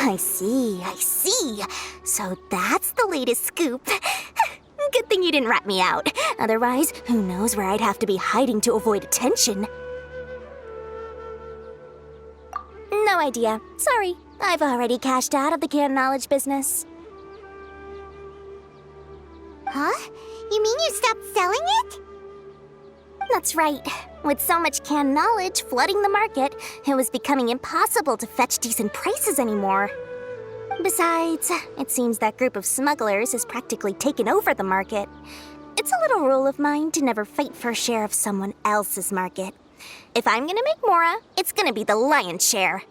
I see. So that's the latest scoop. Good thing you didn't rat me out. Otherwise, who knows where I'd have to be hiding to avoid attention. No idea. Sorry. I've already cashed out of the canned knowledge business. Huh? You mean you stopped selling it? That's right. With so much canned knowledge flooding the market, it was becoming impossible to fetch decent prices anymore. Besides, it seems that group of smugglers has practically taken over the market. It's a little rule of mine to never fight for a share of someone else's market. If I'm gonna make Mora, it's gonna be the lion's share.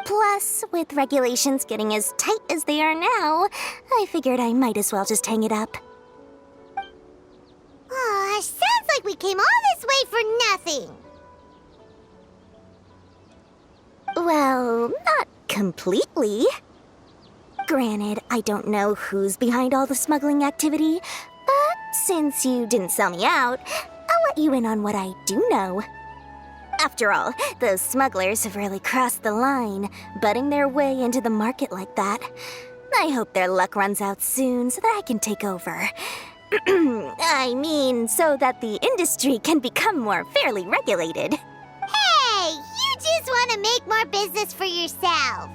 Plus, with regulations getting as tight as they are now, I figured I might as well just hang it up. Aw, sounds like we came all this way for nothing. Well, not completely. Granted, I don't know who's behind all the smuggling activity, but since you didn't sell me out, I'll let you in on what I do know. After all, those smugglers have really crossed the line, butting their way into the market like that. I hope their luck runs out soon so that I can take over. I mean, so that the industry can become more fairly regulated. Hey, you just want to make more business for yourself.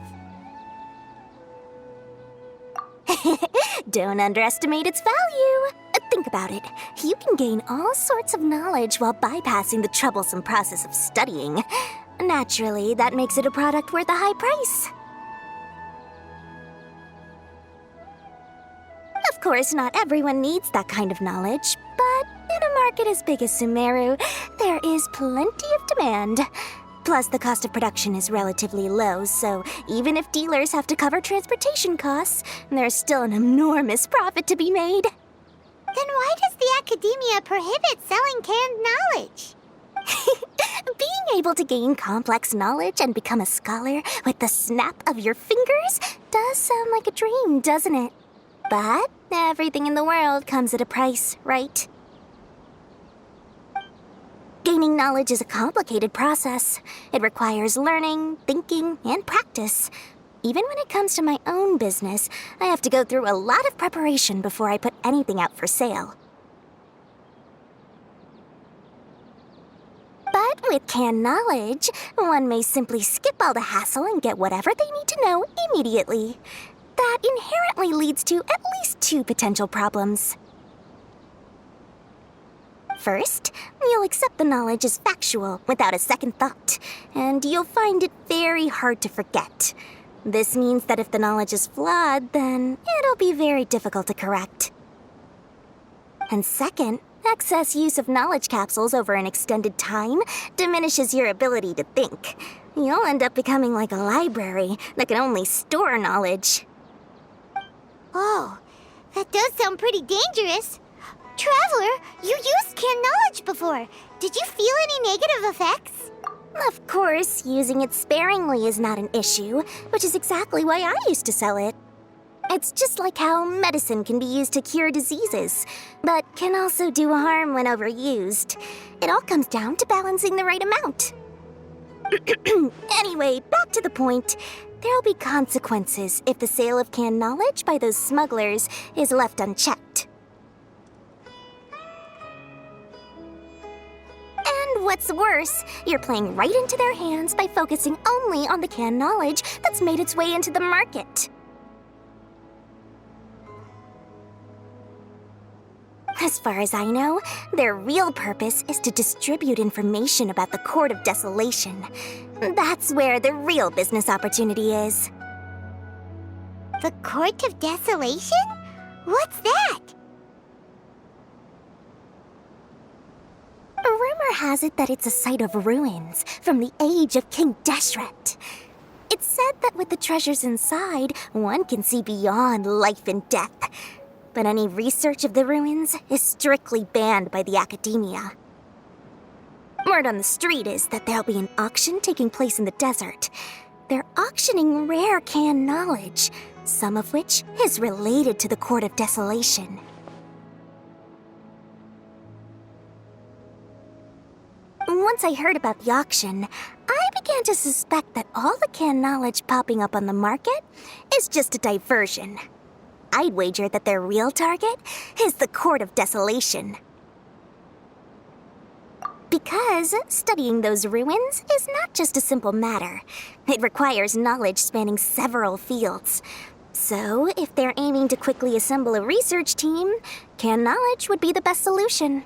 Don't underestimate its value. Think about it. You can gain all sorts of knowledge while bypassing the troublesome process of studying. Naturally, that makes it a product worth a high price. Of course, not everyone needs that kind of knowledge, but in a market as big as Sumeru, there is plenty of demand. Plus, the cost of production is relatively low, so even if dealers have to cover transportation costs, there's still an enormous profit to be made. Then why does the academia prohibit selling canned knowledge? Being able to gain complex knowledge and become a scholar with the snap of your fingers does sound like a dream, doesn't it? But everything in the world comes at a price, right? Gaining knowledge is a complicated process. It requires learning, thinking, and practice. Even when it comes to my own business, I have to go through a lot of preparation before I put anything out for sale. But with canned knowledge, one may simply skip all the hassle and get whatever they need to know immediately. That inherently leads to at least two potential problems. First, you'll accept the knowledge as factual without a second thought, and you'll find it very hard to forget. This means that if the knowledge is flawed, then it'll be very difficult to correct. And second, excess use of knowledge capsules over an extended time diminishes your ability to think. You'll end up becoming like a library that can only store knowledge. Oh, that does sound pretty dangerous. Traveler, you used canned knowledge before. Did you feel any negative effects? Of course, using it sparingly is not an issue, which is exactly why I used to sell it. It's just like how medicine can be used to cure diseases, but can also do harm when overused. It all comes down to balancing the right amount. Anyway, back to the point. There'll be consequences if the sale of canned knowledge by those smugglers is left unchecked. And what's worse, you're playing right into their hands by focusing only on the canned knowledge that's made its way into the market. As far as I know, their real purpose is to distribute information about the Court of Desolation. That's where the real business opportunity is. The Court of Desolation? What's that? A rumor has it that it's a site of ruins from the age of King Deshret. It's said that with the treasures inside, one can see beyond life and death. But any research of the ruins is strictly banned by the academia. Word on the street is that there'll be an auction taking place in the desert. They're auctioning rare canned knowledge, some of which is related to the Court of Desolation. Once I heard about the auction, I began to suspect that all the canned knowledge popping up on the market is just a diversion. I'd wager that their real target is the Court of Desolation. Because studying those ruins is not just a simple matter. It requires knowledge spanning several fields. So, if they're aiming to quickly assemble a research team, canned knowledge would be the best solution.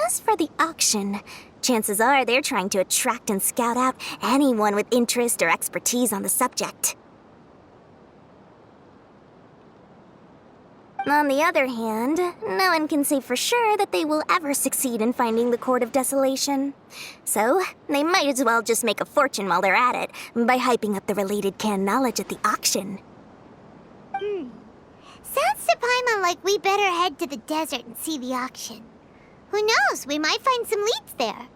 As for the auction, chances are they're trying to attract and scout out anyone with interest or expertise on the subject. On the other hand, no one can say for sure that they will ever succeed in finding the Court of Desolation. So, they might as well just make a fortune while they're at it by hyping up the related canned knowledge at the auction. Sounds to Paimon like we better head to the desert and see the auction. Who knows, we might find some leads there.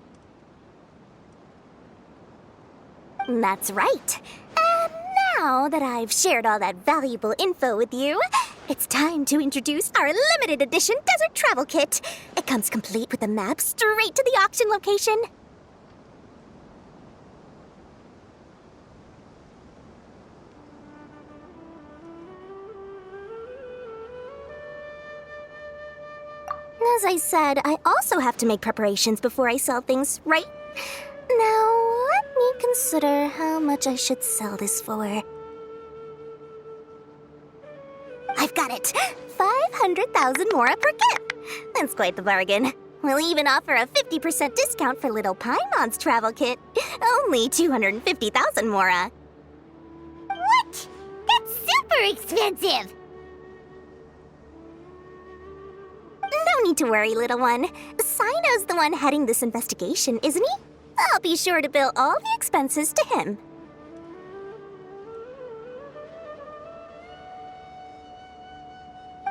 That's right. And now that I've shared all that valuable info with you, it's time to introduce our limited edition desert travel kit. It comes complete with a map straight to the auction location. As I said, I also have to make preparations before I sell things, right? Now, let me consider how much I should sell this for. I've got it! 500,000 mora per kit! That's quite the bargain. We'll even offer a 50% discount for little Paimon's travel kit. Only 250,000 mora. What? That's super expensive! No need to worry, little one. Sino's the one heading this investigation, isn't he? I'll be sure to bill all the expenses to him.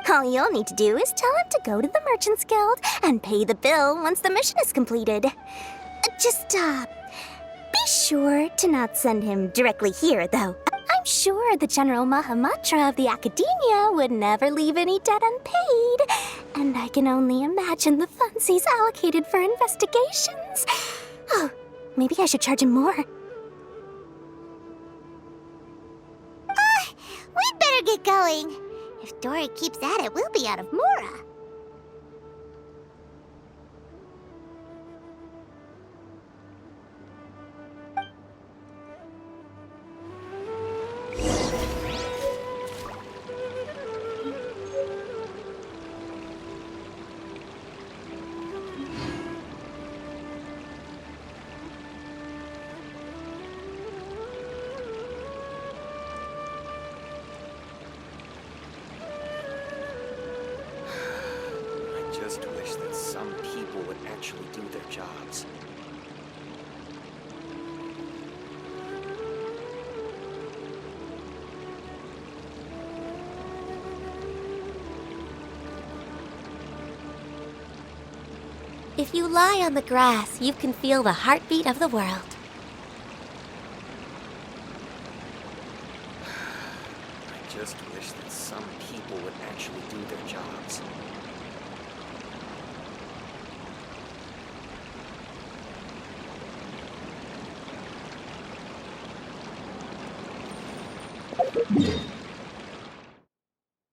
All you'll need to do is tell him to go to the Merchants Guild and pay the bill once the mission is completed. Just, be sure to not send him directly here, though. I'm sure the General Mahamatra of the Academia would never leave any debt unpaid, and I can only imagine the funds he's allocated for investigations. Oh, maybe I should charge him more. We'd better get going. If Dora keeps at it, we'll be out of mora. I just wish that some people would actually do their jobs. If you lie on the grass, you can feel the heartbeat of the world. I just wish that some people would actually do their jobs.